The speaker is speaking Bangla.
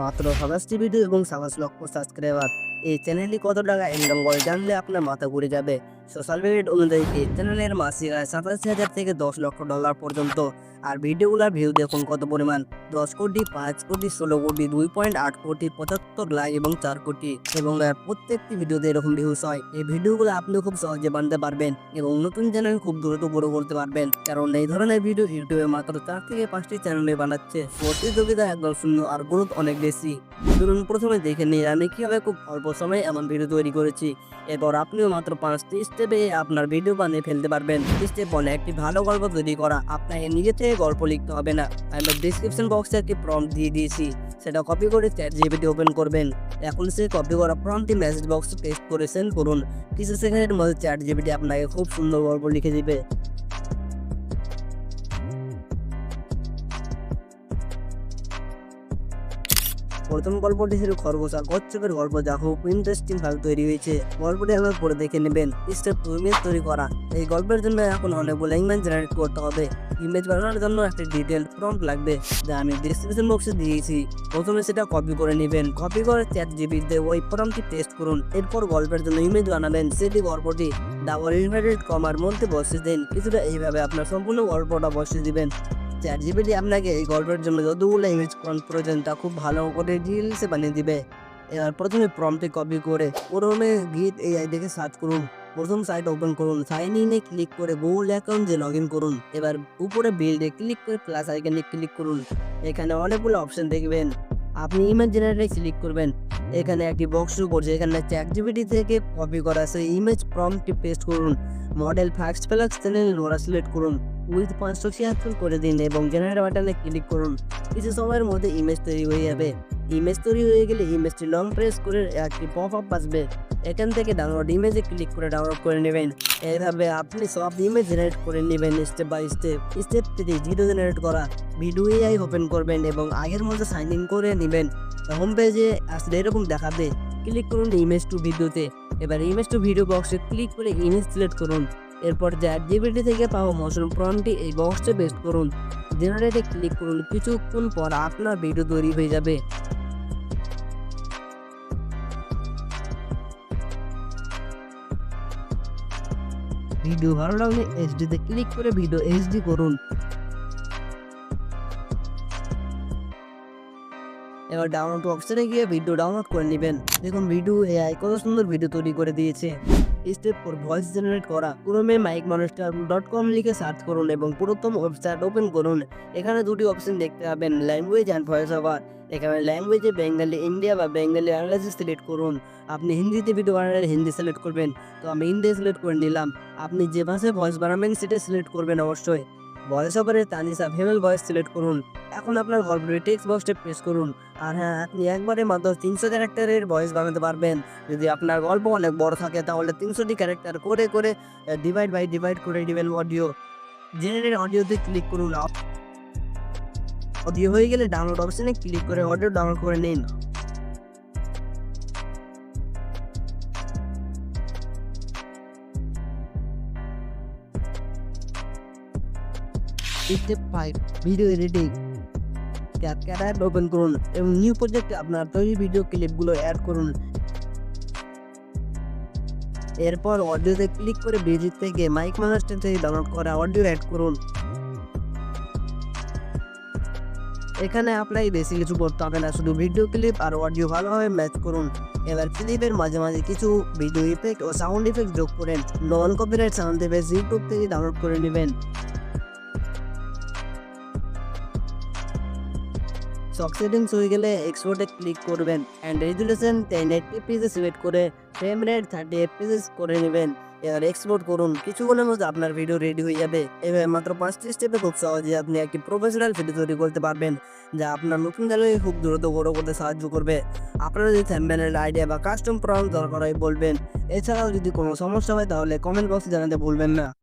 মাত্র ৫০টি ভিডিও এবং ৫০ লক্ষ সাবস্ক্রাইবার। এই চ্যানেলটি কত টাকা ইনকাম করে জানলে আপনার মাথা ঘুরে যাবে। সোশ্যাল মিডিয়া অনুযায়ী এই চ্যানেলের মাসিক আয় ৮৭,০০০ থেকে $১০ লক্ষ পর্যন্ত। আর ভিডিওগুলোর ভিউ দেখুন কত পরিমাণ, ১০ কোটি, ৫ কোটি, ১৬ কোটি, ২.৮ কোটি, ৭৫ লাখ এবং ৪ কোটি। এবং প্রত্যেকটি ভিডিওতে এরকম ভিউস হয়। এই ভিডিওগুলো আপনি খুব সহজে বানাতে পারবেন এবং নতুন চ্যানেল খুব দ্রুত বড় করতে পারবেন, কারণ এই ধরনের ভিডিও ইউটিউবে মাত্র ৪ থেকে ৫টি চ্যানেলে বানাচ্ছে। প্রতিযোগিতা একদম শূন্য আর গ্রোথ অনেক বেশি। চলুন প্রথমে দেখে নিই আমি কিভাবে খুব অল্প সময়ে এমন ভিডিও তৈরি করেছি। এরপর আপনিও মাত্র ৫টি স্টেপে আপনার ভিডিও বানিয়ে ফেলতে পারবেন। স্টেপ 1, একটি ভালো গল্প তৈরি করা। আপনাকে নিজে থেকে গল্প লিখতে হবে না। আমি ডিসক্রিপশন বক্সে একটি প্রম্পট দিয়ে দিয়েছি, সেটা কপি করে চ্যাটজিপিটি ওপেন করবেন। এখন সেই কপি করা প্রম্পটটি মেসেজ বক্সে পেস্ট করে সেন্ড করুন। কিছু সেকেন্ডের মধ্যে চ্যাটজিপিটি আপনাকে খুব সুন্দর গল্প লিখে দিবে। প্রথম গল্পটি ছিল খরগোশ আর কচ্ছপের গল্প, যা খুব ইন্টারেস্টিং ভাবে তৈরি হয়েছে। গল্পটি একবার পড়ে দেখে নেবেন। স্টেপ 2, ইমেজ তৈরি করা। এই গল্পের জন্য এখন অনেকগুলো ইমেজ জেনারেট করতে হবে। ইমেজ বানানোর জন্য একটি ডিটেল প্রম্পট লাগবে, যা আমি ডিসক্রিপশন বক্সে দিয়েছি। প্রথমে সেটা কপি করে নেবেন। কপি করে চ্যাটজিপিটিতে ওই প্রম্পটটি পেস্ট করুন। এরপর গল্পের জন্য ইমেজ বানাবেন। সেটি গল্পটি ডাবল ইনভার্টেড কমার মধ্যে বসিয়ে দিন। কিছুটা এইভাবে আপনার সম্পূর্ণ গল্পটা বসিয়ে দিবেন। চ্যাটজিপিটি আপনাকে এই গল্পের জন্য যতগুলো ইমেজ প্রয়োজন তা খুব ভালো করে ডিটেইলসে বানিয়ে দিবে। এবার প্রথমে প্রম্পটে কপি করে প্রথমে গিট এআই দেখে সার্চ করুন। প্রথম সাইট ওপেন করুন। সাইন ইনে ক্লিক করে গুগল অ্যাকাউন্টে লগ ইন করুন। এবার উপরে বিল্ডে ক্লিক করে প্লাস আইকনে ক্লিক করুন। এখানে অনেকগুলো অপশন দেখবেন। আপনি ইমেজ জেনারেটে ক্লিক করবেন। এখানে একটি বক্স করছে, এখানে চ্যাটজিপিটি থেকে কপি করা সেই ইমেজ প্রম্পটটি পেস্ট করুন। Model fast flax channel Nora select করুন। উইথ ৫৭৬ করে দিন এবং জেনারেট বাটনে ক্লিক করুন। কিছু সময়ের মধ্যে ইমেজ তৈরি হয়ে যাবে। ইমেজ তৈরি হয়ে গেলে ইমেজটি লং প্রেস করে একটি পপ আপ আসবে। এখান থেকে ডাউনলোড ইমেজে ক্লিক করে ডাউনলোড করে নেবেন। এইভাবে আপনি সব ইমেজ জেনারেট করে নেবেন step by step. Step 3, video generate করা। ভিডিও এআই ওপেন করবেন এবং আগের মধ্যে সাইন ইন করে নেবেন। হোম পেজে আসলে এরকম দেখাবে। ক্লিক করুন ইমেজ টু ভিডিওতে। এবার ইমেজ টু ভিডিও বক্সে ক্লিক করে ইমেজ সিলেক্ট করুন। এরপর চ্যাটজিপিটি থেকে পাওয়া মোশন প্রম্পটটি এই বক্সে পেস্ট করুন। জেনারেটে ক্লিক করুন। কিছুক্ষণ পর আপনার ভিডিও তৈরি হয়ে যাবে। ভিডিও ভালো লাগলে এইচডিতে ক্লিক করে ভিডিও এইচডি করুন। এবার ডাউনলোড অপশনে গিয়ে ভিডিও ডাউনলোড করে নেবেন। দেখুন ভিডিও এআই কত সুন্দর ভিডিও তৈরি করে দিয়েছে। স্টেপ 4, ভয়েস জেনারেট করা। ক্রোমে micmonster.com লিখে সার্চ করুন এবং প্রথম ওয়েবসাইট ওপেন করুন। এখানে দুটি অপশন দেখতে পাবেন, ল্যাঙ্গুয়েজ অ্যান্ড ভয়েস ওভার। এখানে ল্যাঙ্গুয়েজে বেঙ্গলি ইন্ডিয়া বা বেঙ্গলি বাংলাদেশ সিলেক্ট করুন। আপনি হিন্দিতে ভিডিও বানালে হিন্দি সিলেক্ট করবেন, তো আমি হিন্দি সিলেক্ট করে নিলাম। আপনি যে ভাষায় ভয়েস বানাবেন সেটা সিলেক্ট করবেন অবশ্যই। ভয়েস ওভারে তানিশা ফিমেল ভয়েস সিলেক্ট করুন। এখন আপনার গল্পের টেক্সট বক্সে প্রেস করুন। আর হ্যাঁ, আপনি একবারে মাত্র ৩০০ ক্যারেক্টারের ভয়েস বানাতে পারবেন। যদি আপনার গল্প অনেক বড় থাকে তাহলে ৩০০টি ক্যারেক্টার করে করে ডিভাইড করে দিবেন অডিও। জেনারেট অডিওতে ক্লিক করুন। অডিও হয়ে গেলে ডাউনলোড অপশনে ক্লিক করে অডিও ডাউনলোড করে নিন। Step 5, video editing. CapCut app open করুন এবং নিউ প্রজেক্টে আপনার তৈরি ভিডিও ক্লিপগুলো অ্যাড করুন। এরপর অডিওতে ক্লিক করে মিউজিক থেকে মাইক্রোমাস্টার থেকে ডাউনলোড করা অডিও অ্যাড করুন। এখানে আপনাকে বেশি কিছু করতে হবে না, শুধু ভিডিও ক্লিপ আর অডিও ভালোভাবে ম্যাচ করুন। এবার ক্লিপের মাঝে মাঝে কিছু ভিডিও ইফেক্ট ও সাউন্ড ইফেক্ট যোগ করেন। নন কপিরাইট সাউন্ড ইফেক্ট ইউটিউব থেকে ডাউনলোড করে নেবেন। সব সেটিংস হয়ে গেলে এক্সপোর্টে ক্লিক করবেন অ্যান্ড রেজুলেশন 1080p সিলেক্ট করে ফ্রেম রেট 30 fps করে নেবেন। এবার এক্সপোর্ট করুন। কিছুক্ষণের মধ্যে আপনার ভিডিও রেডি হয়ে যাবে। এবার মাত্র 5টি স্টেপে খুব সহজে আপনি একটি প্রফেশনাল ভিডিও তৈরি করতে পারবেন, যা আপনার নতুন চ্যানেলে খুব দ্রুত বড় করতে সাহায্য করবে। আপনারা যদি থাম্বনেল আইডিয়া বা কাস্টম প্রম্পট দরকার হয় বলবেন। এছাড়াও যদি কোনো সমস্যা হয় তাহলে কমেন্ট বক্সে জানাতে ভুলবেন না।